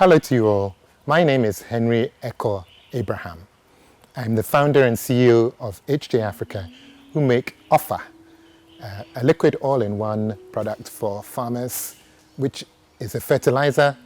Hello to you all. My name is Henry Echo Abraham. I'm the founder and CEO of HJ Africa, who make Offer, a liquid all-in-one product for farmers, which is a fertilizer,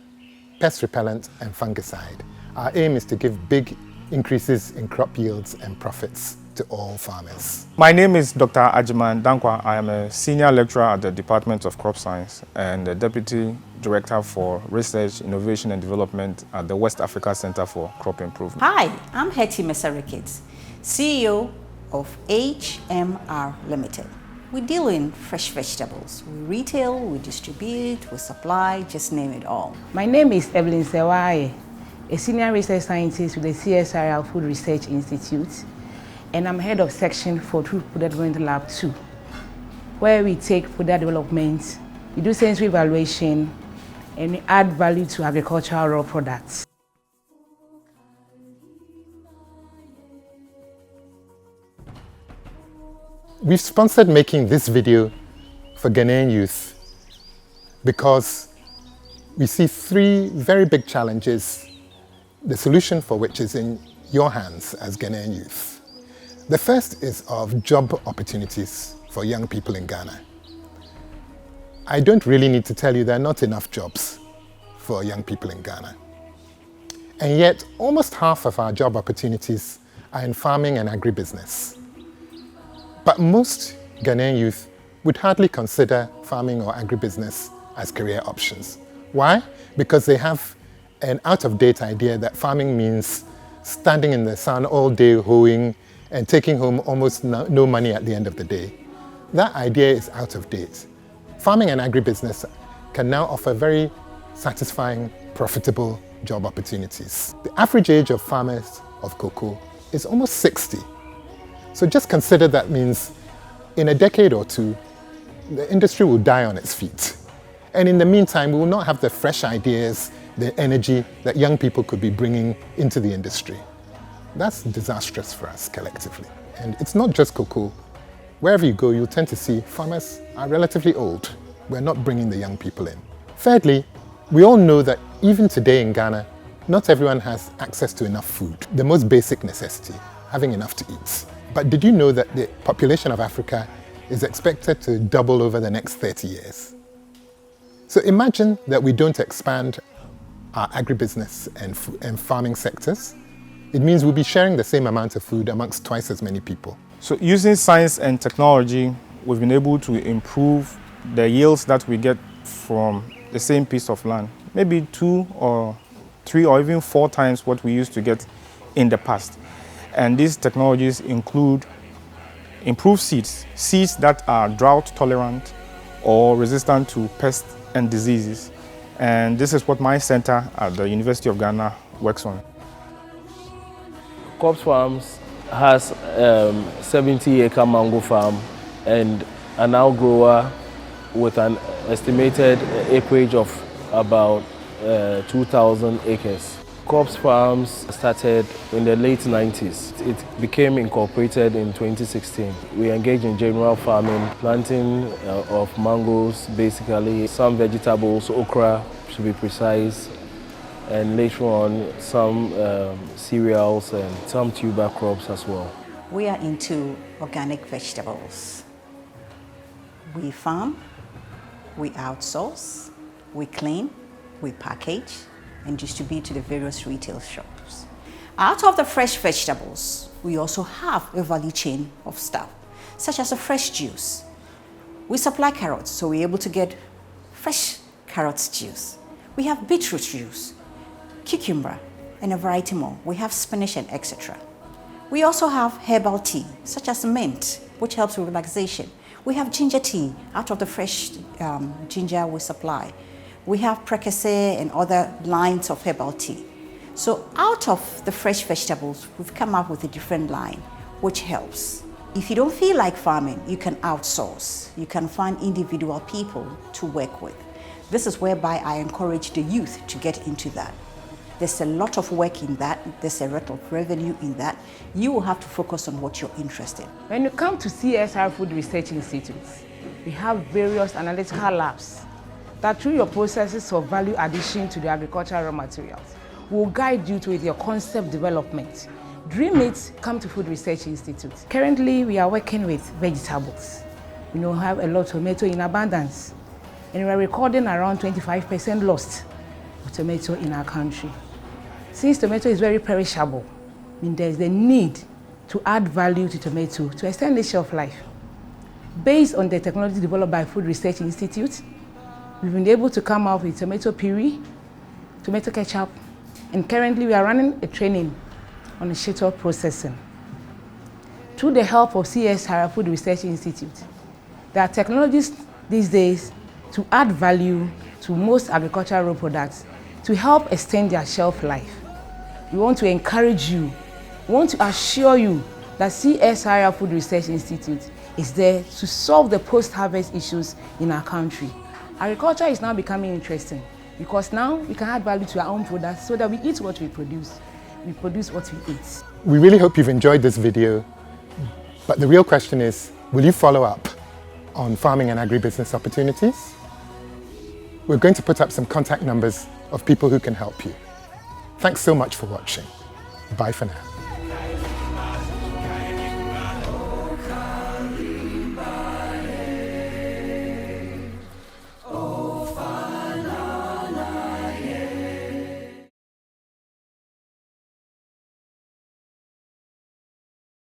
pest repellent, and fungicide. Our aim is to give big increases in crop yields and profits to all farmers. My name is Dr. Ajiman Dankwa. I am a senior lecturer at the Department of Crop Science and the Deputy Director for Research, Innovation and Development at the West Africa Center for Crop Improvement. Hi, I'm Hetty Mesarikit, CEO of HMR Limited. We deal in fresh vegetables. We retail, we distribute, we supply, just name it all. My name is Evelyn Sewaye, a senior research scientist with the CSIR Food Research Institute, and I'm head of section for Food Product Development Lab 2, where we take product development, we do sensory evaluation, and we add value to agricultural raw products. We've sponsored making this video for Ghanaian youth because we see three very big challenges, the solution for which is in your hands as Ghanaian youth. The first is of job opportunities for young people in Ghana. I don't really need to tell you there are not enough jobs for young people in Ghana. And yet, almost half of our job opportunities are in farming and agribusiness. But most Ghanaian youth would hardly consider farming or agribusiness as career options. Why? Because they have an out-of-date idea that farming means standing in the sun all day hoeing and taking home almost no money at the end of the day. That idea is out of date. Farming and agribusiness can now offer very satisfying, profitable job opportunities. The average age of farmers of cocoa is almost 60. So just consider that means in a decade or two, the industry will die on its feet. And in the meantime, we will not have the fresh ideas, the energy that young people could be bringing into the industry. That's disastrous for us collectively. And it's not just cocoa. Wherever you go, you'll tend to see farmers are relatively old. We're not bringing the young people in. Thirdly, we all know that even today in Ghana, not everyone has access to enough food, the most basic necessity, having enough to eat. But did you know that the population of Africa is expected to double over the next 30 years? So imagine that we don't expand our agribusiness and farming sectors. It means we'll be sharing the same amount of food amongst twice as many people. So using science and technology, we've been able to improve the yields that we get from the same piece of land. Maybe 2 or 3 or even 4 times what we used to get in the past. And these technologies include improved seeds that are drought tolerant or resistant to pests and diseases. And this is what my center at the University of Ghana works on. Corps Farms has 70-acre mango farm and an outgrower with an estimated acreage of about 2,000 acres. Corps Farms started in the late 90s. It became incorporated in 2016. We engage in general farming, planting of mangoes, basically, some vegetables, okra to be precise, and later on some cereals and some tuber crops as well. We are into organic vegetables. We farm, we outsource, we clean, we package, and distribute to the various retail shops. Out of the fresh vegetables, we also have a value chain of stuff, such as a fresh juice. We supply carrots, so we're able to get fresh carrot juice. We have beetroot juice, cucumber, and a variety more. We have spinach and etc. We also have herbal tea, such as mint, which helps with relaxation. We have ginger tea out of the fresh ginger we supply. We have precursor and other lines of herbal tea. So out of the fresh vegetables, we've come up with a different line, which helps. If you don't feel like farming, you can outsource. You can find individual people to work with. This is whereby I encourage the youth to get into that. There's a lot of work in that. There's a lot of revenue in that. You will have to focus on what you're interested in. When you come to CSIR Food Research Institute, we have various analytical labs that through your processes of value addition to the agricultural raw materials, will guide you with your concept development. Dream it, come to Food Research Institute. Currently, we are working with vegetables. We have a lot of tomato in abundance, and we are recording around 25% lost of tomato in our country. Since tomato is very perishable, there's the need to add value to tomato to extend the shelf life. Based on the technology developed by Food Research Institute, we've been able to come out with tomato puree, tomato ketchup, and currently we are running a training on the shuttle processing. Through the help of CSIR Food Research Institute, there are technologies these days to add value to most agricultural raw products to help extend their shelf life. We want to encourage you, we want to assure you that CSIR Food Research Institute is there to solve the post-harvest issues in our country. Agriculture is now becoming interesting because now we can add value to our own products so that we eat what we produce what we eat. We really hope you've enjoyed this video, but the real question is, will you follow up on farming and agribusiness opportunities? We're going to put up some contact numbers of people who can help you. Thanks so much for watching. Bye for now.